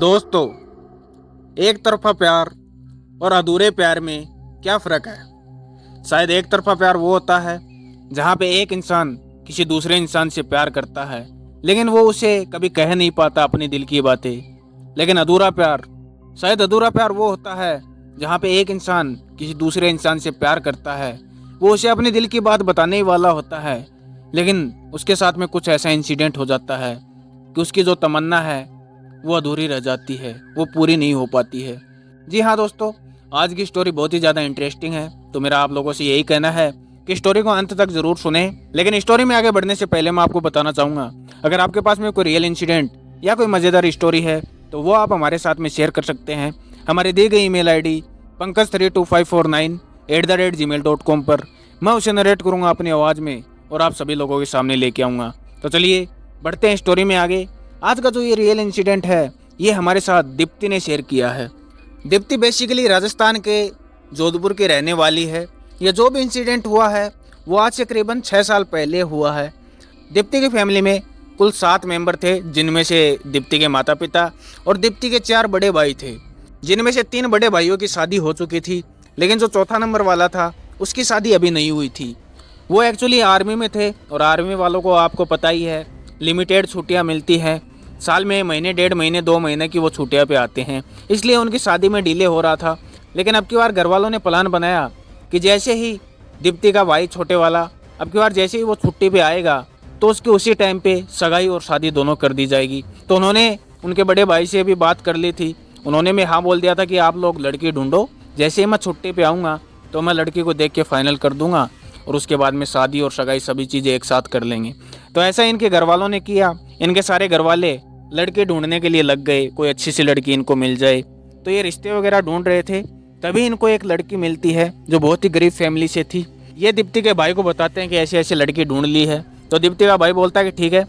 दोस्तों, एक तरफा प्यार और अधूरे प्यार में क्या फ़र्क है। शायद एक तरफा प्यार वो होता है जहाँ पे एक इंसान किसी दूसरे इंसान से प्यार करता है, लेकिन वो उसे कभी कह नहीं पाता अपने दिल की बातें। लेकिन अधूरा प्यार वो होता है जहाँ पे एक इंसान किसी दूसरे इंसान से प्यार करता है, वो उसे अपने दिल की बात बताने ही वाला होता है, लेकिन उसके साथ में कुछ ऐसा इंसिडेंट हो जाता है कि उसकी जो तमन्ना है वो अधूरी रह जाती है, वो पूरी नहीं हो पाती है। जी हाँ दोस्तों, आज की स्टोरी बहुत ही ज़्यादा इंटरेस्टिंग है, तो मेरा आप लोगों से यही कहना है कि स्टोरी को अंत तक ज़रूर सुने। लेकिन स्टोरी में आगे बढ़ने से पहले मैं आपको बताना चाहूँगा, अगर आपके पास में कोई रियल इंसिडेंट या कोई मज़ेदार स्टोरी है तो वो आप हमारे साथ में शेयर कर सकते हैं हमारे दी गई ईमेल ID pankaj32549@gmail.com पर। मैं उसे नरेट करूँगा अपनी आवाज़ में और आप सभी लोगों के सामने लेके आऊँगा। तो चलिए बढ़ते हैं स्टोरी में आगे। आज का जो ये रियल इंसिडेंट है ये हमारे साथ दीप्ति ने शेयर किया है। दीप्ति बेसिकली राजस्थान के जोधपुर की रहने वाली है। ये जो भी इंसिडेंट हुआ है वो आज से करीबन 6 साल पहले हुआ है। दीप्ति की फैमिली में कुल 7 मेंबर थे, जिनमें से दीप्ति के माता पिता और दीप्ति के 4 बड़े भाई थे, जिनमें से 3 बड़े भाइयों की शादी हो चुकी थी, लेकिन जो चौथा नंबर वाला था उसकी शादी अभी नहीं हुई थी। वो एक्चुअली आर्मी में थे और आर्मी वालों को आपको पता ही है लिमिटेड छुट्टियां मिलती हैं, साल में महीने, 1.5 महीने, 2 महीने की वो छुट्टियां पे आते हैं, इसलिए उनकी शादी में डिले हो रहा था। लेकिन अब की बार घर वालों ने प्लान बनाया कि जैसे ही दीप्ति का भाई छोटे वाला अब की बार जैसे ही वो छुट्टी पे आएगा तो उसके उसी टाइम पे सगाई और शादी दोनों कर दी जाएगी। तो उन्होंने उनके बड़े भाई से भी बात कर ली थी। उन्होंने भी हाँ बोल दिया था कि आप लोग लड़की ढूंढो, जैसे ही मैं छुट्टी पे आऊँगा तो मैं लड़की को देख के फाइनल कर दूंगा और उसके बाद में शादी और सगाई सभी चीज़ें एक साथ कर लेंगे। तो ऐसा इनके घर वालों ने किया। इनके सारे घर वाले लड़के ढूंढने के लिए लग गए, कोई अच्छी सी लड़की इनको मिल जाए। तो ये रिश्ते वगैरह ढूंढ रहे थे, तभी इनको एक लड़की मिलती है जो बहुत ही गरीब फैमिली से थी। ये दीप्ति के भाई को बताते हैं कि ऐसी ऐसी लड़की ढूंढ ली है। तो दीप्ति का भाई बोलता है कि ठीक है,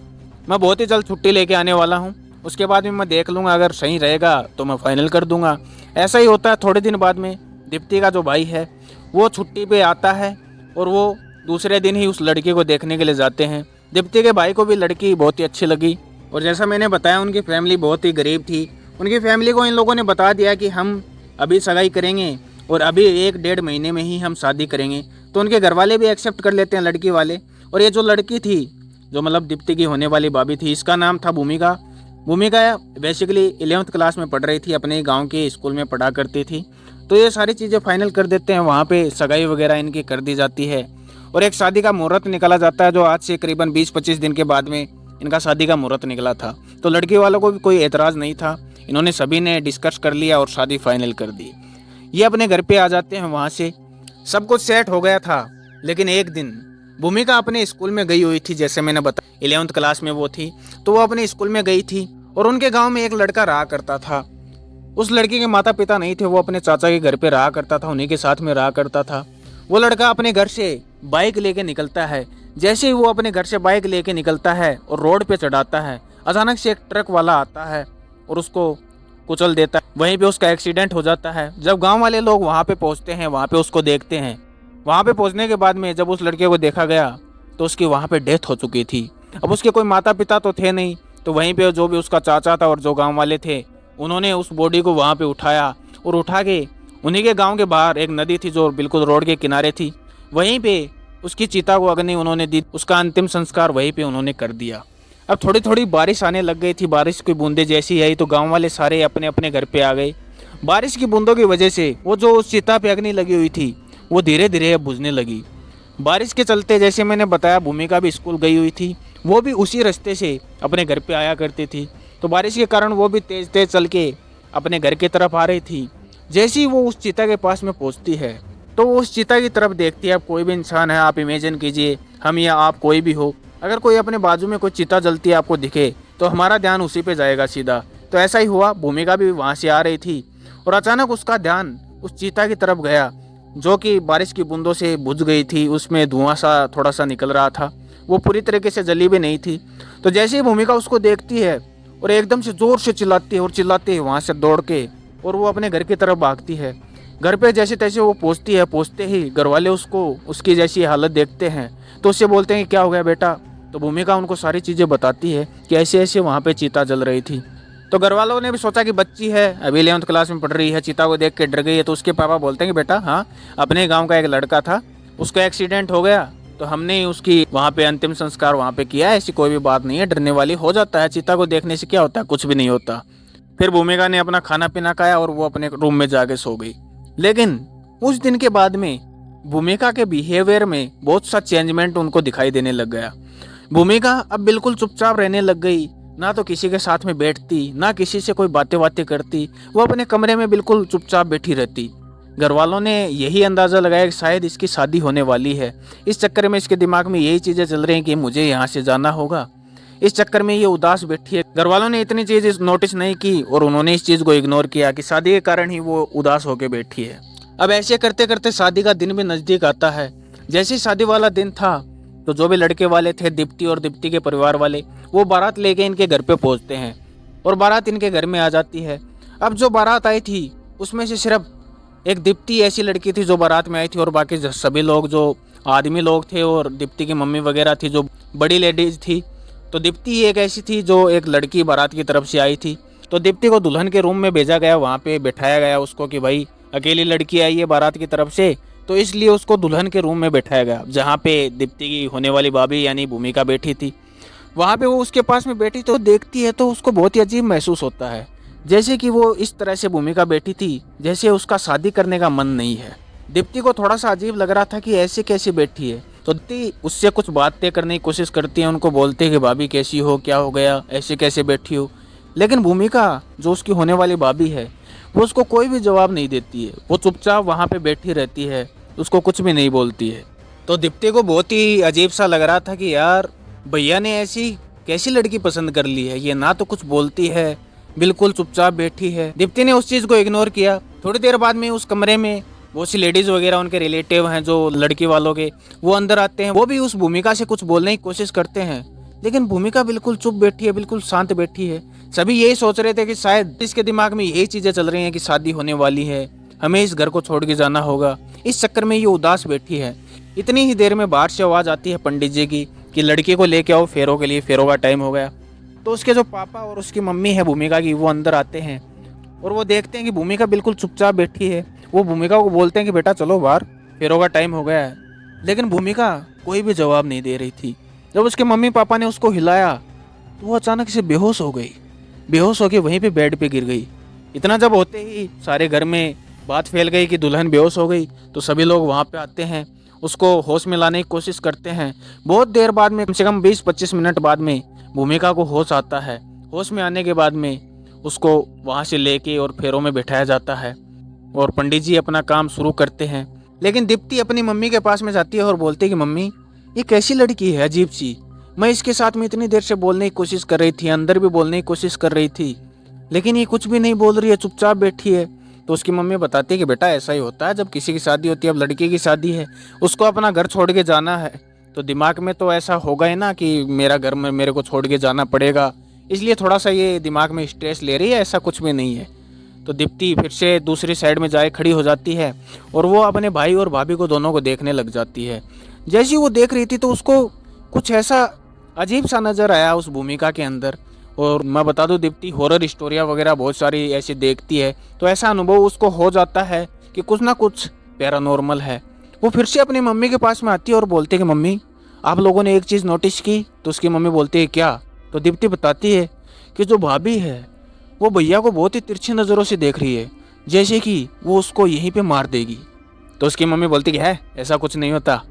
मैं बहुत ही जल्द छुट्टी लेके आने वाला हूँ, उसके बाद में मैं देख लूँगा, अगर सही रहेगा तो मैं फाइनल कर दूंगा। ऐसा ही होता है। थोड़े दिन बाद में दीप्ति का जो भाई है वो छुट्टी पे आता है और वो दूसरे दिन ही उस लड़की को देखने के लिए जाते हैं। दीप्ति के भाई को भी लड़की बहुत ही अच्छी लगी और जैसा मैंने बताया उनकी फैमिली बहुत ही गरीब थी। उनकी फैमिली को इन लोगों ने बता दिया कि हम अभी सगाई करेंगे और अभी 1-1.5 महीने में ही हम शादी करेंगे। तो उनके घर वाले भी एक्सेप्ट कर लेते हैं, लड़की वाले। और ये जो लड़की थी, जो मतलब दीप्ति की होने वाली भाभी थी, इसका नाम था भूमिका। भूमिका बेसिकली 11th क्लास में पढ़ रही थी, अपने गाँव के स्कूल में पढ़ा करती थी। तो ये सारी चीज़ें फाइनल कर देते हैं, वहाँ पर सगाई वगैरह इनकी कर दी जाती है और एक शादी का मुहूर्त निकाला जाता है, जो आज से करीबन 20-25 दिन के बाद में इनका शादी का मुहूर्त निकला था। तो लड़की वालों को भी कोई एतराज़ नहीं था, इन्होंने सभी ने डिस्कस कर लिया और शादी फाइनल कर दी। ये अपने घर पे आ जाते हैं, वहाँ से सब कुछ सेट हो गया था। लेकिन एक दिन भूमिका अपने स्कूल में गई हुई थी, जैसे मैंने बताया 11th क्लास में वो थी, तो वो अपने स्कूल में गई थी और उनके गाँव में एक लड़का रहा करता था। उस लड़की के माता पिता नहीं थे, वो अपने चाचा के घर पर रहा करता था, उन्हीं के साथ में रहा करता था। वो लड़का अपने घर से बाइक लेके निकलता है। जैसे ही वो अपने घर से बाइक लेके निकलता है और रोड पे चढ़ाता है, अचानक से एक ट्रक वाला आता है और उसको कुचल देता है। वहीं पे उसका एक्सीडेंट हो जाता है। जब गांव वाले लोग वहां पे पहुंचते हैं, वहां पे उसको देखते हैं, वहां पे पहुंचने के बाद में जब उस लड़के को देखा गया तो उसकी वहां पे डेथ हो चुकी थी। अब उसके कोई माता पिता तो थे नहीं, तो वहीं पे जो भी उसका चाचा था और जो गाँव वाले थे, उन्होंने उस बॉडी को वहाँ पे उठाया और उठा के उन्हीं के गाँव के बाहर एक नदी थी जो बिल्कुल रोड के किनारे थी, वहीं पे उसकी चिता को अग्नि उन्होंने दी। उसका अंतिम संस्कार वहीं पे उन्होंने कर दिया। अब थोड़ी थोड़ी बारिश आने लग गई थी। बारिश की बूंदें जैसी आई तो गांव वाले सारे अपने अपने घर पे आ गए। बारिश की बूंदों की वजह से वो जो उस चिता पे अग्नि लगी हुई थी वो धीरे धीरे अब बुझने लगी। बारिश के चलते, जैसे मैंने बताया, भूमिका भी स्कूल गई हुई थी, वो भी उसी रास्ते से अपने घर पर आया करती थी। तो बारिश के कारण वो भी तेज़ तेज़ चल के अपने घर की तरफ आ रही थी। जैसे ही वो उस चिता के पास में पहुँचती है तो वो उस चिता की तरफ देखती है। अब कोई भी इंसान है, आप इमेजिन कीजिए, हम या आप कोई भी हो, अगर कोई अपने बाजू में कोई चिता जलती है आपको दिखे तो हमारा ध्यान उसी पे जाएगा सीधा। तो ऐसा ही हुआ, भूमिका भी वहाँ से आ रही थी और अचानक उसका ध्यान उस चिता की तरफ गया, जो कि बारिश की बूंदों से बुझ गई थी। उसमें धुआं सा थोड़ा सा निकल रहा था, वो पूरी तरीके से जली भी नहीं थी। तो जैसे ही भूमिका उसको देखती है और एकदम से ज़ोर से चिल्लाती है और चिल्लाते ही वहाँ से दौड़ के और वो अपने घर की तरफ भागती है। घर पे जैसे तैसे वो पहुँचती है। पहुँचते ही घर वाले उसको उसकी जैसी हालत देखते हैं तो उससे बोलते हैं कि क्या हो गया बेटा। तो भूमिका उनको सारी चीज़ें बताती है कि ऐसे ऐसे वहाँ पे चिता जल रही थी। तो घर वालों ने भी सोचा कि बच्ची है, अभी 11th क्लास में पढ़ रही है, चीता को देख के डर गई है। तो उसके पापा बोलते हैं कि बेटा हाँ, अपने गांव का एक लड़का था, उसका एक्सीडेंट हो गया, तो हमने उसकी वहाँ पे अंतिम संस्कार वहाँ पे किया है, ऐसी कोई भी बात नहीं है, डरने वाली हो जाता है, चीता को देखने से क्या होता है, कुछ भी नहीं होता। फिर भूमिका ने अपना खाना पीना खाया और वो अपने रूम में जाके सो गई। लेकिन उस दिन के बाद में भूमिका के बिहेवियर में बहुत सा चेंजमेंट उनको दिखाई देने लग गया। भूमिका अब बिल्कुल चुपचाप रहने लग गई, ना तो किसी के साथ में बैठती, ना किसी से कोई बातें करती, वो अपने कमरे में बिल्कुल चुपचाप बैठी रहती। घर वालों ने यही अंदाज़ा लगाया कि शायद इसकी शादी होने वाली है, इस चक्कर में इसके दिमाग में यही चीज़ें चल रही हैं कि मुझे यहाँ से जाना होगा, इस चक्कर में ये उदास बैठी है। घर वालों ने इतनी चीज़ नोटिस नहीं की और उन्होंने इस चीज़ को इग्नोर किया कि शादी के कारण ही वो उदास होकर बैठी है। अब ऐसे करते करते शादी का दिन भी नज़दीक आता है। जैसे शादी वाला दिन था तो जो भी लड़के वाले थे, दीप्ति और दीप्ति के परिवार वाले, वो बारात लेके इनके घर पे पहुंचते हैं और बारात इनके घर में आ जाती है। अब जो बारात आई थी उसमें से सिर्फ एक दीप्ति ऐसी लड़की थी जो बारात में आई थी, और बाकी सभी लोग जो आदमी लोग थे और दीप्ति की मम्मी वगैरह थी जो बड़ी लेडीज थी। तो दीप्ति एक ऐसी थी जो एक लड़की बारात की तरफ से आई थी। तो दीप्ति को दुल्हन के रूम में भेजा गया, वहाँ पे बैठाया गया उसको कि भाई अकेली लड़की आई है बारात की तरफ से, तो इसलिए उसको दुल्हन के रूम में बैठाया गया, जहाँ पे दीप्ति की होने वाली भाभी यानी भूमिका बैठी थी। वहाँ पे वो उसके पास में बैठी तो देखती है तो उसको बहुत ही अजीब महसूस होता है, जैसे कि वो इस तरह से भूमिका बैठी थी जैसे उसका शादी करने का मन नहीं है। दीप्ति को थोड़ा सा अजीब लग रहा था कि ऐसे कैसे बैठी है। तो दीप्ति उससे कुछ बातें करने की कोशिश करती है, उनको बोलते हैं कि भाभी कैसी हो, क्या हो गया, ऐसे कैसे बैठी हो। लेकिन भूमिका जो उसकी होने वाली भाभी है वो उसको कोई भी जवाब नहीं देती है, वो चुपचाप वहाँ पे बैठी रहती है, उसको कुछ भी नहीं बोलती है। तो दीप्ति को बहुत ही अजीब सा लग रहा था कि यार भैया ने ऐसी कैसी लड़की पसंद कर ली है, ये ना तो कुछ बोलती है, बिल्कुल चुपचाप बैठी है। दीप्ति ने उस चीज़ को इग्नोर किया। थोड़ी देर बाद में उस कमरे में बहुत सी लेडीज़ वगैरह, उनके रिलेटिव हैं जो लड़की वालों के, वो अंदर आते हैं। वो भी उस भूमिका से कुछ बोलने की कोशिश करते हैं, लेकिन भूमिका बिल्कुल चुप बैठी है, बिल्कुल शांत बैठी है। सभी यही सोच रहे थे कि शायद इसके दिमाग में यही चीज़ें चल रही हैं कि शादी होने वाली है, हमें इस घर को छोड़ के जाना होगा, इस चक्कर में ये उदास बैठी है। इतनी ही देर में बाहर से आवाज़ आती है पंडित जी की कि लड़की को लेके आओ फेरों के लिए, फेरों का टाइम हो गया। तो उसके जो पापा और उसकी मम्मी है भूमिका की, वो अंदर आते हैं और वो देखते हैं कि भूमिका बिल्कुल चुपचाप बैठी है। वो भूमिका को बोलते हैं कि बेटा चलो बाहर, फेरों का टाइम हो गया है। लेकिन भूमिका कोई भी जवाब नहीं दे रही थी। जब उसके मम्मी पापा ने उसको हिलाया तो वो अचानक से बेहोश हो गई, बेहोश होकर वहीं पे बेड पे गिर गई। इतना जब होते ही सारे घर में बात फैल गई कि दुल्हन बेहोश हो गई, तो सभी लोग वहाँ पे आते हैं, उसको होश में लाने की कोशिश करते हैं। बहुत देर बाद में, कम से कम 20-25 मिनट बाद में भूमिका को होश आता है। होश में आने के बाद में उसको वहाँ से लेके और फेरों में बैठाया जाता है और पंडित जी अपना काम शुरू करते हैं। लेकिन दीप्ति अपनी मम्मी के पास में जाती है और बोलती है कि मम्मी ये कैसी लड़की है अजीब सी, मैं इसके साथ में इतनी देर से बोलने की कोशिश कर रही थी, अंदर भी बोलने की कोशिश कर रही थी, लेकिन ये कुछ भी नहीं बोल रही है, चुपचाप बैठी है। तो उसकी मम्मी बताती है कि बेटा ऐसा ही होता है जब किसी की शादी होती है, अब लड़की की शादी है, उसको अपना घर छोड़ के जाना है, तो दिमाग में तो ऐसा होगा ही ना कि मेरा घर में मेरे को छोड़ के जाना पड़ेगा, इसलिए थोड़ा सा ये दिमाग में स्ट्रेस ले रही है, ऐसा कुछ भी नहीं है। तो दीप्ति फिर से दूसरी साइड में जाए खड़ी हो जाती है और वो अपने भाई और भाभी को दोनों को देखने लग जाती है। जैसी वो देख रही थी तो उसको कुछ ऐसा अजीब सा नज़र आया उस भूमिका के अंदर। और मैं बता दूं दीप्ति हॉरर स्टोरियाँ वगैरह बहुत सारी ऐसी देखती है, तो ऐसा अनुभव उसको हो जाता है कि कुछ ना कुछ पैरानॉर्मल है। वो फिर से अपनी मम्मी के पास में आती है और बोलती है कि मम्मी आप लोगों ने एक चीज़ नोटिस की? तो उसकी मम्मी बोलती है क्या? तो दीप्ति बताती है कि जो भाभी है वो भैया को बहुत ही तिरछी नज़रों से देख रही है, जैसे कि वो उसको यहीं पे मार देगी। तो उसकी मम्मी बोलती है ऐसा कुछ नहीं होता,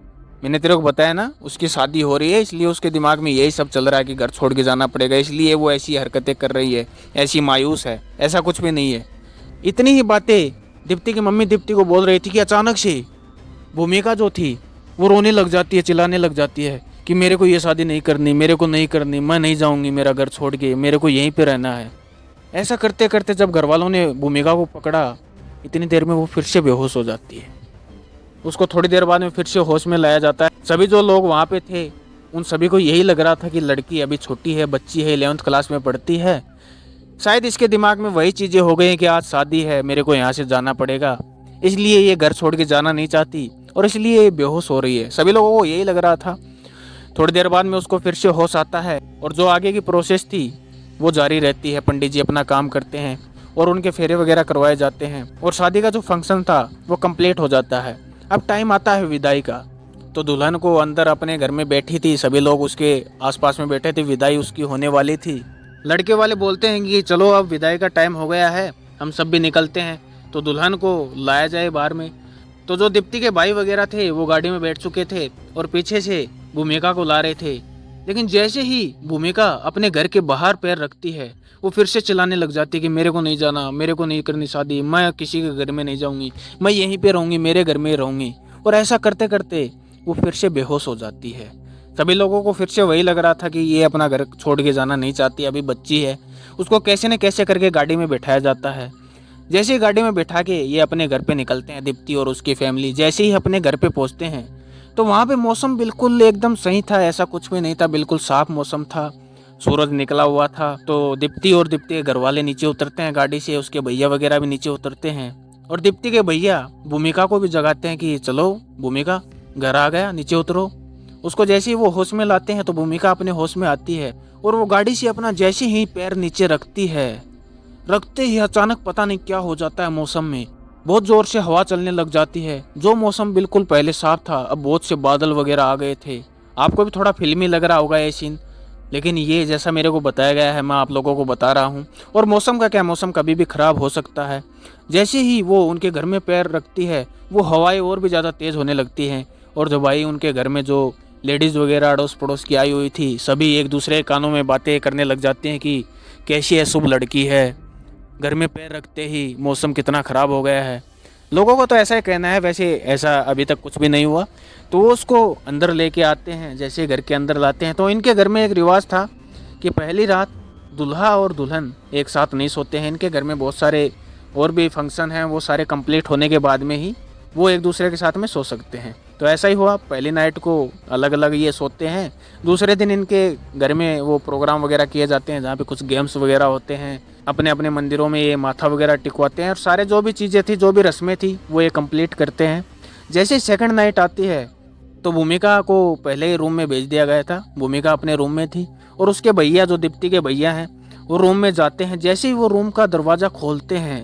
मैंने तेरे को बताया ना उसकी शादी हो रही है, इसलिए उसके दिमाग में यही सब चल रहा है कि घर छोड़ के जाना पड़ेगा, इसलिए वो ऐसी हरकतें कर रही है, ऐसी मायूस है, ऐसा कुछ भी नहीं है। इतनी ही बातें दीप्ति की मम्मी दीप्ति को बोल रही थी कि अचानक से भूमिका जो थी वो रोने लग जाती है, चिल्लाने लग जाती है कि मेरे को ये शादी नहीं करनी, मेरे को नहीं करनी, मैं नहीं जाऊँगी मेरा घर छोड़ के, मेरे को यहीं पर रहना है। ऐसा करते करते जब घर वालों ने भूमिका को पकड़ा, इतनी देर में वो फिर से बेहोश हो जाती है। उसको थोड़ी देर बाद में फिर से होश में लाया जाता है। सभी जो लोग वहाँ पे थे उन सभी को यही लग रहा था कि लड़की अभी छोटी है, बच्ची है, 11th क्लास में पढ़ती है, शायद इसके दिमाग में वही चीज़ें हो गई कि आज शादी है, मेरे को यहाँ से जाना पड़ेगा, इसलिए ये घर छोड़ के जाना नहीं चाहती और इसलिए ये बेहोश हो रही है। सभी लोगों को यही लग रहा था। थोड़ी देर बाद में उसको फिर से होश आता है और जो आगे की प्रोसेस थी वो जारी रहती है। पंडित जी अपना काम करते हैं और उनके फेरे वगैरह करवाए जाते हैं और शादी का जो फंक्शन था वो कंप्लीट हो जाता है। अब टाइम आता है विदाई का। तो दुल्हन को अंदर अपने घर में बैठी थी, सभी लोग उसके आसपास में बैठे थे, विदाई उसकी होने वाली थी। लड़के वाले बोलते हैं कि चलो अब विदाई का टाइम हो गया है, हम सब भी निकलते हैं, तो दुल्हन को लाया जाए बाहर में। तो जो दीप्ति के भाई वगैरह थे वो गाड़ी में बैठ चुके थे और पीछे से भूमिका को ला रहे थे। लेकिन जैसे ही भूमिका अपने घर के बाहर पैर रखती है वो फिर से चिल्लाने लग जाती है कि मेरे को नहीं जाना, मेरे को नहीं करनी शादी, मैं किसी के घर में नहीं जाऊंगी, मैं यहीं पे रहूंगी, मेरे घर में ही रहूंगी। और ऐसा करते करते वो फिर से बेहोश हो जाती है। सभी लोगों को फिर से वही लग रहा था कि ये अपना घर छोड़ के जाना नहीं चाहती, अभी बच्ची है। उसको कैसे न कैसे करके गाड़ी में बैठाया जाता है। जैसे ही गाड़ी में बैठा के ये अपने घर पे निकलते हैं, दीप्ति और उसकी फैमिली जैसे ही अपने घर पे पहुंचते हैं तो वहाँ पे मौसम बिल्कुल एकदम सही था, ऐसा कुछ भी नहीं था, बिल्कुल साफ मौसम था, सूरज निकला हुआ था। तो दीप्ति और दीप्ति के घर वाले नीचे उतरते हैं गाड़ी से, उसके भैया वगैरह भी नीचे उतरते हैं और दीप्ति के भैया भूमिका को भी जगाते हैं कि चलो भूमिका घर आ गया, नीचे उतरो। उसको जैसे ही वो होश में लाते हैं तो भूमिका अपने होश में आती है और वो गाड़ी से अपना जैसे ही पैर नीचे रखती है, रखते ही अचानक पता नहीं क्या हो जाता है मौसम में। बहुत जोर से हवा चलने लग जाती है। जो मौसम बिल्कुल पहले साफ था अब बहुत से बादल वगैरह आ गए थे। आपको भी थोड़ा फिल्मी लग रहा होगा ये सीन, लेकिन ये जैसा मेरे को बताया गया है मैं आप लोगों को बता रहा हूँ। और मौसम का क्या, मौसम कभी भी ख़राब हो सकता है। जैसे ही वो उनके घर में पैर रखती है वो हवाएं और भी ज़्यादा तेज़ होने लगती हैं और जो भाई उनके घर में जो लेडीज़ वगैरह अड़ोस पड़ोस की आई हुई थी सभी एक दूसरे के कानों में बातें करने लग जाते हैं कि कैसी है शुभ लड़की है, घर में पैर रखते ही मौसम कितना ख़राब हो गया है। लोगों को तो ऐसा ही कहना है, वैसे ऐसा अभी तक कुछ भी नहीं हुआ। तो वो उसको अंदर लेके आते हैं। जैसे घर के अंदर लाते हैं तो इनके घर में एक रिवाज था कि पहली रात दूल्हा और दुल्हन एक साथ नहीं सोते हैं। इनके घर में बहुत सारे और भी फंक्शन हैं, वो सारे कंप्लीट होने के बाद में ही वो एक दूसरे के साथ में सो सकते हैं। तो ऐसा ही हुआ, पहली नाइट को अलग अलग ये सोते हैं, दूसरे दिन इनके घर में वो प्रोग्राम वगैरह किए जाते हैं जहाँ पे कुछ गेम्स वगैरह होते हैं। अपने अपने मंदिरों में ये माथा वगैरह टिकवाते हैं और सारे जो भी चीज़ें थी, जो भी रस्में थी वो ये कंप्लीट करते हैं। जैसे सेकंड नाइट आती है तो भूमिका को पहले ही रूम में भेज दिया गया था। भूमिका अपने रूम में थी और उसके भैया जो दीप्ति के भैया हैं वो रूम में जाते हैं। जैसे ही वो रूम का दरवाज़ा खोलते हैं,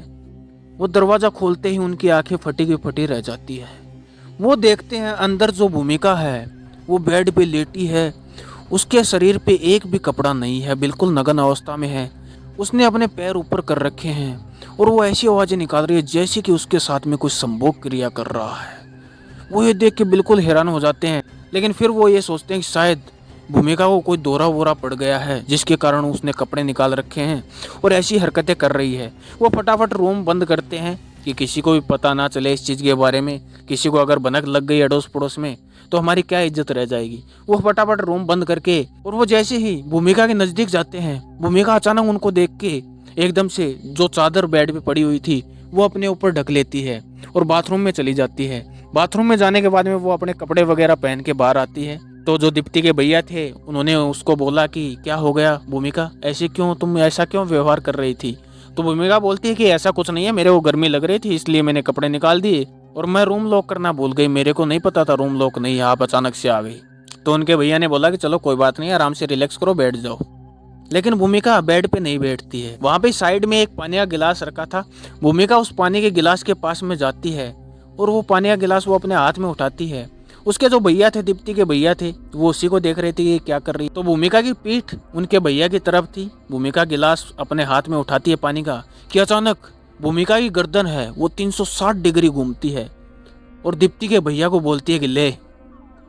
वो दरवाज़ा खोलते ही उनकी आंखें फटी की फटी रह जाती है। वो देखते हैं अंदर जो भूमिका है वो बेड पे लेटी है, उसके शरीर पे एक भी कपड़ा नहीं है, बिल्कुल नग्न अवस्था में है। उसने अपने पैर ऊपर कर रखे हैं और वो ऐसी आवाज़ें निकाल रही है जैसे कि उसके साथ में कुछ संभोग क्रिया कर रहा है। वो ये देख के बिल्कुल हैरान हो जाते हैं, लेकिन फिर वो ये सोचते हैं कि शायद भूमिका को कोई दौरा वोरा पड़ गया है जिसके कारण उसने कपड़े निकाल रखे हैं और ऐसी हरकतें कर रही है। वो फटाफट रूम बंद करते हैं कि किसी को भी पता ना चले इस चीज़ के बारे में। किसी को अगर भनक लग गई अड़ोस पड़ोस में तो हमारी क्या इज्जत रह जाएगी। वो फटाफट रूम बंद करके और वो जैसे ही भूमिका के नज़दीक जाते हैं, भूमिका अचानक उनको देख के एकदम से जो चादर बेड पे पड़ी हुई थी वो अपने ऊपर ढक लेती है और बाथरूम में चली जाती है। बाथरूम में जाने के बाद में वो अपने कपड़े वगैरह पहन के बाहर आती है। तो जो दीप्ति के भैया थे उन्होंने उसको बोला कि क्या हो गया भूमिका, ऐसे क्यों, तुम ऐसा क्यों व्यवहार कर रही थी। तो भूमिका बोलती है कि ऐसा कुछ नहीं है, मेरे को गर्मी लग रही थी इसलिए मैंने कपड़े निकाल दिए और मैं रूम लॉक करना भूल गई, मेरे को नहीं पता था रूम लॉक नहीं है, आप अचानक से आ गई। तो उनके भैया ने बोला कि चलो कोई बात नहीं, आराम से रिलैक्स करो, बैठ जाओ। लेकिन भूमिका बेड पे नहीं बैठती है। वहाँ पे साइड में एक पानी का गिलास रखा था। भूमिका उस पानी के गिलास के पास में जाती है और वो पानी का गिलास वो अपने हाथ में उठाती है। उसके जो भैया थे, दीप्ति के भैया थे, वो उसी को देख रहे थे कि क्या कर रही। तो भूमिका की पीठ उनके भैया की तरफ थी। भूमिका गिलास अपने हाथ में उठाती है पानी का कि अचानक भूमिका की गर्दन है वो 360 डिग्री घूमती है और दीप्ति के भैया को बोलती है कि ले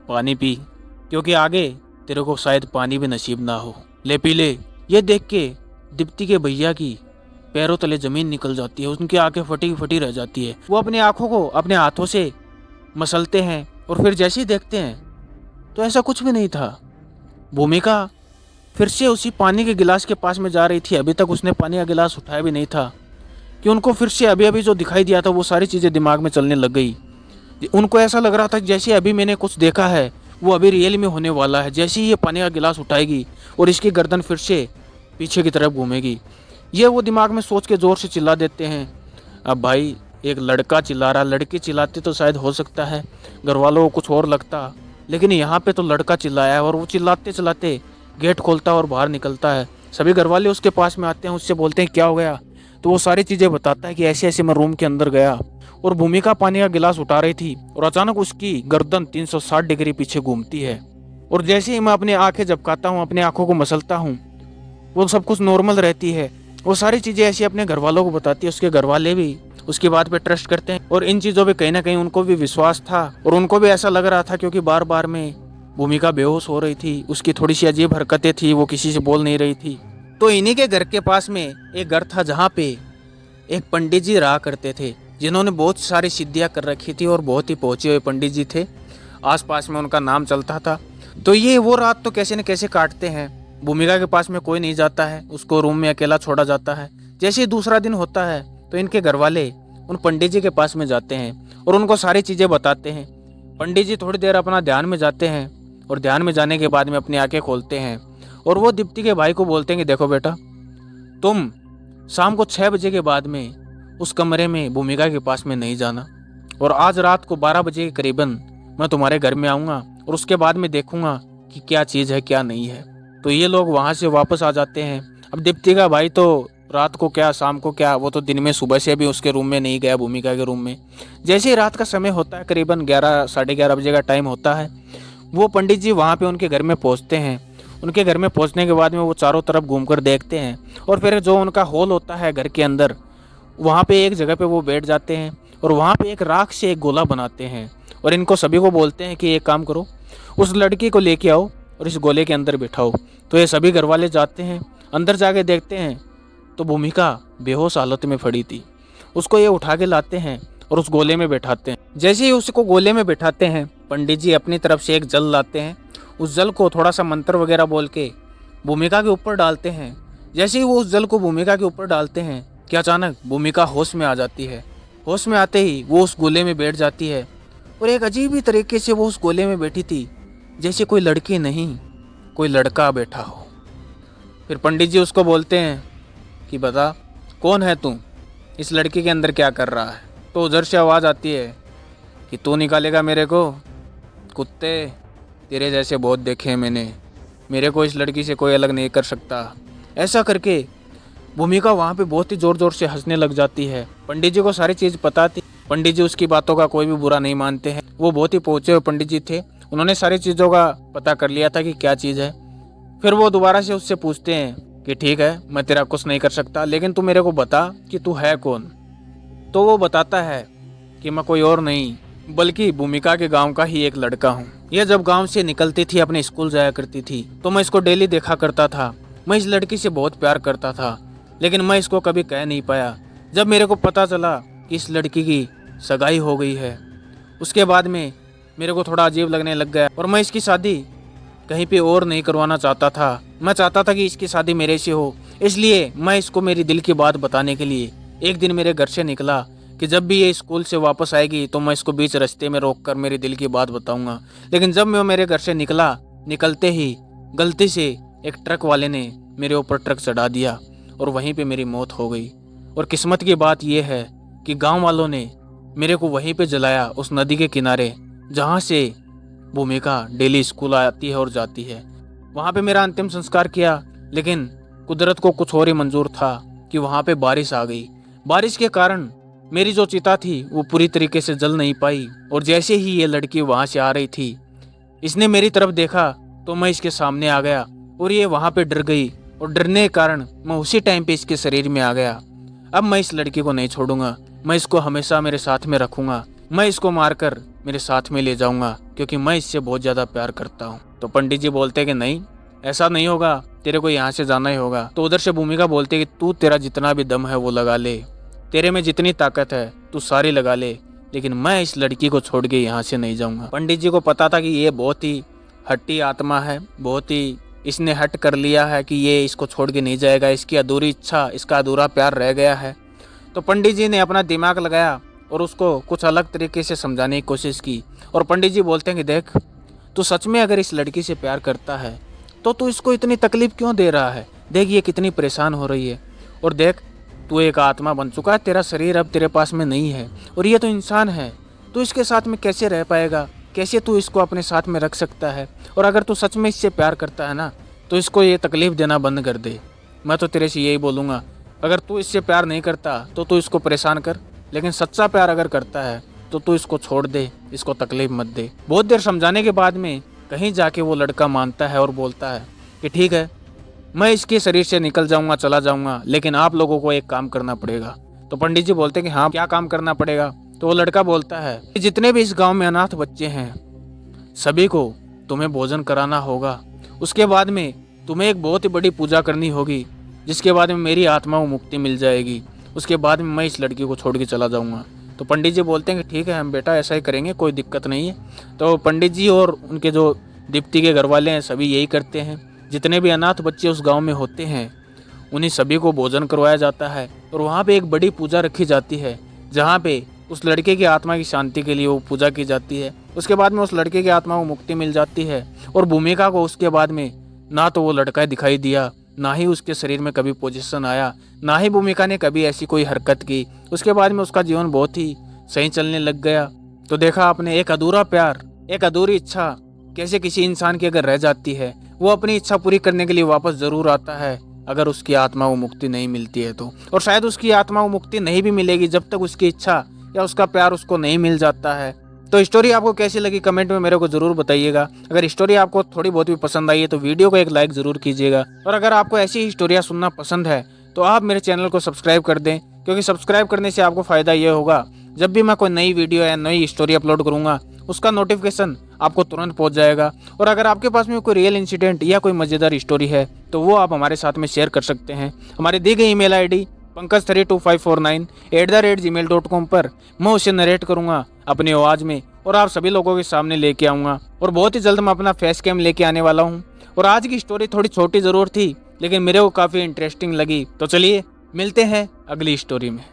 पानी पी, क्योंकि आगे तेरे को शायद पानी भी नसीब ना हो, ले पी ले। ये देख के दीप्ति के भैया की पैरों तले जमीन निकल जाती है, उनकी आंखें फटी फटी रह जाती है। वो अपनी आंखों को अपने हाथों से मसलते हैं और फिर जैसे ही देखते हैं तो ऐसा कुछ भी नहीं था। भूमिका फिर से उसी पानी के गिलास के पास में जा रही थी। अभी तक उसने पानी का गिलास उठाया भी नहीं था कि उनको फिर से अभी अभी जो दिखाई दिया था वो सारी चीज़ें दिमाग में चलने लग गई। उनको ऐसा लग रहा था जैसे अभी मैंने कुछ देखा है वो अभी रियल में होने वाला है। जैसे ही ये पानी का गिलास उठाएगी और इसकी गर्दन फिर से पीछे की तरफ घूमेगी, ये वो दिमाग में सोच के ज़ोर से चिल्ला देते हैं। अब भाई एक लड़का चिल्ला रहा, लड़की चिल्लाती तो शायद हो सकता है घर वालों को कुछ और लगता, लेकिन यहाँ पे तो लड़का चिल्लाया है। और वो चिल्लाते चिल्लाते गेट खोलता और बाहर निकलता है सभी घर वाले उसके पास में आते हैं, उससे बोलते हैं क्या हो गया। तो वो सारी चीज़ें बताता है कि ऐसे ऐसे मैं रूम के अंदर गया और भूमिका पानी का गिलास उठा रही थी और अचानक उसकी गर्दन 360 डिग्री पीछे घूमती है। और जैसे ही मैं अपनी आंखें झपकाता हूँ, अपनी आंखों को मसलता हूँ, वो सब कुछ नॉर्मल रहती है। वो सारी चीज़ें ऐसी अपने घर वालों को बताती है। उसके घर वाले भी उसकी बात पे ट्रस्ट करते हैं और इन चीज़ों पे कहीं ना कहीं उनको भी विश्वास था और उनको भी ऐसा लग रहा था, क्योंकि बार बार में भूमिका बेहोश हो रही थी, उसकी थोड़ी सी अजीब हरकतें थी, वो किसी से बोल नहीं रही थी। तो इन्हीं के घर के पास में एक घर था जहाँ पे एक पंडित जी रहा करते थे, जिन्होंने बहुत सारी सिद्धियाँ कर रखी थी और बहुत ही पहुँचे हुए पंडित जी थे। आसपास में उनका नाम चलता था। तो ये वो रात तो कैसे न कैसे काटते हैं। भूमिका के पास में कोई नहीं जाता है, उसको रूम में अकेला छोड़ा जाता है। जैसे ही दूसरा दिन होता है तो इनके घर वाले उन पंडित जी के पास में जाते हैं और उनको सारी चीज़ें बताते हैं। पंडित जी थोड़ी देर अपना ध्यान में जाते हैं और ध्यान में जाने के बाद में अपनी आंखें खोलते हैं और वो दीप्ति के भाई को बोलते हैं कि देखो बेटा, तुम शाम को 6 बजे के बाद में उस कमरे में भूमिका के पास में नहीं जाना और आज रात को 12 बजे के करीबन मैं तुम्हारे घर में आऊँगा और उसके बाद में देखूंगा कि क्या चीज़ है क्या नहीं है। तो ये लोग वहाँ से वापस आ जाते हैं। अब दीप्ति का भाई तो रात को क्या शाम को क्या, वो तो दिन में सुबह से भी उसके रूम में नहीं गया, भूमिका के रूम में। जैसे ही रात का समय होता है, करीबन 11 साढ़े 11 बजे का टाइम होता है, वो पंडित जी वहाँ पे उनके घर में पहुँचते हैं। उनके घर में पहुँचने के बाद में वो चारों तरफ घूमकर देखते हैं और फिर जो उनका हॉल होता है घर के अंदर, वहाँ पे एक जगह पे वो बैठ जाते हैं और वहाँ पे एक राख से एक गोला बनाते हैं और इनको सभी को बोलते हैं कि एक काम करो, उस लड़की को लेके आओ और इस गोले के अंदर बिठाओ। तो ये सभी घर वाले जाते हैं, अंदर जाके देखते हैं तो भूमिका बेहोश हालत में पड़ी थी। उसको ये उठा के लाते हैं और उस गोले में बैठाते हैं। जैसे ही उसको गोले में बैठाते हैं, पंडित जी अपनी तरफ से एक जल लाते हैं। उस जल को थोड़ा सा मंत्र वगैरह बोल के भूमिका के ऊपर डालते हैं। जैसे ही वो उस जल को भूमिका के ऊपर डालते हैं कि अचानक भूमिका होश में आ जाती है। होश में आते ही वो उस गोले में बैठ जाती है और एक अजीब ही तरीके से वो उस गोले में बैठी थी, जैसे कोई लड़की नहीं कोई लड़का बैठा हो। फिर पंडित जी उसको बोलते हैं कि बता कौन है तू, इस लड़की के अंदर क्या कर रहा है। तो उधर से आवाज़ आती है कि तू निकालेगा मेरे को, कुत्ते तेरे जैसे बहुत देखे हैं मैंने, मेरे को इस लड़की से कोई अलग नहीं कर सकता। ऐसा करके भूमिका वहाँ पे बहुत ही ज़ोर ज़ोर से हंसने लग जाती है। पंडित जी को सारी चीज़ पता थी, पंडित जी उसकी बातों का कोई भी बुरा नहीं मानते हैं। वो बहुत ही पहुँचे हुए पंडित जी थे, उन्होंने सारी चीज़ों का पता कर लिया था कि क्या चीज़ है। फिर वो दोबारा से उससे पूछते हैं कि ठीक है, मैं तेरा कुछ नहीं कर सकता, लेकिन तू मेरे को बता कि तू है कौन। तो वो बताता है कि मैं कोई और नहीं बल्कि भूमिका के गांव का ही एक लड़का हूँ। यह जब गांव से निकलती थी, अपने स्कूल जाया करती थी, तो मैं इसको डेली देखा करता था। मैं इस लड़की से बहुत प्यार करता था, लेकिन मैं इसको कभी कह नहीं पाया। जब मेरे को पता चला कि इस लड़की की सगाई हो गई है, उसके बाद में मेरे को थोड़ा अजीब लगने लग गया और मैं इसकी शादी कहीं पे और नहीं करवाना चाहता था। मैं चाहता था कि इसकी शादी मेरे से हो। इसलिए मैं इसको मेरी दिल की बात बताने के लिए एक दिन मेरे घर से निकला कि जब भी ये स्कूल से वापस आएगी तो मैं इसको बीच रास्ते में रोक कर मेरी दिल की बात बताऊंगा। लेकिन जब मैं मेरे घर से निकला, निकलते ही गलती से एक ट्रक वाले ने मेरे ऊपर ट्रक चढ़ा दिया और वहीं पे मेरी मौत हो गई। और किस्मत की बात यह है कि गांव वालों ने मेरे को वहीं पे जलाया, उस नदी के किनारे जहाँ से भूमिका डेली स्कूल आती है और जाती है। वहाँ पे मेरा अंतिम संस्कार किया, लेकिन कुदरत को कुछ और ही मंजूर था कि वहाँ पे बारिश आ गई। बारिश के कारण मेरी जो चिता थी वो पूरी तरीके से जल नहीं पाई और जैसे ही ये लड़की वहाँ से आ रही थी, इसने मेरी तरफ देखा तो मैं इसके सामने आ गया और ये वहाँ पे डर गई और डरने के कारण मैं उसी टाइम पे इसके शरीर में आ गया। अब मैं इस लड़की को नहीं छोड़ूंगा, मैं इसको हमेशा मेरे साथ में रखूंगा, मैं इसको मारकर मेरे साथ में ले जाऊंगा क्योंकि मैं इससे बहुत ज़्यादा प्यार करता हूँ। तो पंडित जी बोलते कि नहीं, ऐसा नहीं होगा, तेरे को यहाँ से जाना ही होगा। तो उधर से भूमिका बोलते कि तू तेरा जितना भी दम है वो लगा ले, तेरे में जितनी ताकत है तू सारी लगा ले, लेकिन मैं इस लड़की को छोड़ के यहाँ से नहीं जाऊँगा। पंडित जी को पता था कि ये बहुत ही हट्टी आत्मा है, बहुत ही इसने हट कर लिया है कि ये इसको छोड़ के नहीं जाएगा, इसकी अधूरी इच्छा, इसका अधूरा प्यार रह गया है। तो पंडित जी ने अपना दिमाग लगाया और उसको कुछ अलग तरीके से समझाने की कोशिश की। और पंडित जी बोलते हैं कि देख, तू सच में अगर इस लड़की से प्यार करता है तो तू इसको इतनी तकलीफ क्यों दे रहा है। देख ये कितनी परेशान हो रही है, और देख तू एक आत्मा बन चुका है, तेरा शरीर अब तेरे पास में नहीं है और ये तो इंसान है, तू इसके साथ में कैसे रह पाएगा, कैसे तू इसको अपने साथ में रख सकता है। और अगर तू सच में इससे प्यार करता है ना तो इसको ये तकलीफ़ देना बंद कर दे। मैं तो तेरे से यही बोलूँगा, अगर तू इससे प्यार नहीं करता तो तू इसको परेशान कर, लेकिन सच्चा प्यार अगर करता है तो तू इसको छोड़ दे, इसको तकलीफ मत दे। बहुत देर समझाने के बाद में कहीं जाके वो लड़का मानता है और बोलता है कि ठीक है, मैं इसके शरीर से निकल जाऊंगा, चला जाऊंगा, लेकिन आप लोगों को एक काम करना पड़ेगा। तो पंडित जी बोलते हैं कि हाँ, क्या काम करना पड़ेगा? तो वो लड़का बोलता है कि जितने भी इस गांव में अनाथ बच्चे हैं सभी को तुम्हें भोजन कराना होगा। उसके बाद में तुम्हें एक बहुत ही बड़ी पूजा करनी होगी, जिसके बाद में मेरी आत्मा को मुक्ति मिल जाएगी। उसके बाद में मैं इस लड़की को छोड़ के चला जाऊंगा। तो पंडित जी बोलते हैं कि ठीक है, हम बेटा ऐसा ही करेंगे, कोई दिक्कत नहीं है। तो पंडित जी और उनके जो दीप्ति के घर वाले हैं सभी यही करते हैं। जितने भी अनाथ बच्चे उस गांव में होते हैं उन्हीं सभी को भोजन करवाया जाता है और वहाँ पे एक बड़ी पूजा रखी जाती है, जहाँ पे उस लड़के की आत्मा की शांति के लिए वो पूजा की जाती है। उसके बाद में उस लड़के की आत्मा को मुक्ति मिल जाती है और भूमिका को उसके बाद में ना तो वो लड़का दिखाई दिया, ना ही उसके शरीर में कभी पोजीशन आया, ना ही भूमिका ने कभी ऐसी कोई हरकत की। उसके बाद में उसका जीवन बहुत ही सही चलने लग गया। तो देखा आपने, एक अधूरा प्यार, एक अधूरी इच्छा कैसे किसी इंसान की अगर रह जाती है, वो अपनी इच्छा पूरी करने के लिए वापस जरूर आता है अगर उसकी आत्मा को मुक्ति नहीं मिलती है तो। और शायद उसकी आत्मा को मुक्ति नहीं भी मिलेगी जब तक उसकी इच्छा या उसका प्यार उसको नहीं मिल जाता है। तो स्टोरी आपको कैसी लगी कमेंट में मेरे को जरूर बताइएगा। अगर स्टोरी आपको थोड़ी बहुत भी पसंद आई है तो वीडियो को एक लाइक जरूर कीजिएगा। और अगर आपको ऐसी ही स्टोरियाँ सुनना पसंद है तो आप मेरे चैनल को सब्सक्राइब कर दें, क्योंकि सब्सक्राइब करने से आपको फ़ायदा ये होगा, जब भी मैं कोई नई वीडियो या नई स्टोरी अपलोड करूँगा उसका नोटिफिकेशन आपको तुरंत पहुंच जाएगा। और अगर आपके पास में कोई रियल इंसिडेंट या कोई मज़ेदार स्टोरी है तो वो आप हमारे साथ में शेयर कर सकते हैं। हमारी दी गई ईमेल आईडी pankaj32549@gmail.com पर मैं उसे नरेट करूँगा अपनी आवाज़ में और आप सभी लोगों के सामने लेके आऊँगा। और बहुत ही जल्द मैं अपना फेस कैम लेके आने वाला हूँ। और आज की स्टोरी थोड़ी छोटी ज़रूर थी, लेकिन मेरे को काफ़ी इंटरेस्टिंग लगी। तो चलिए मिलते हैं अगली स्टोरी में।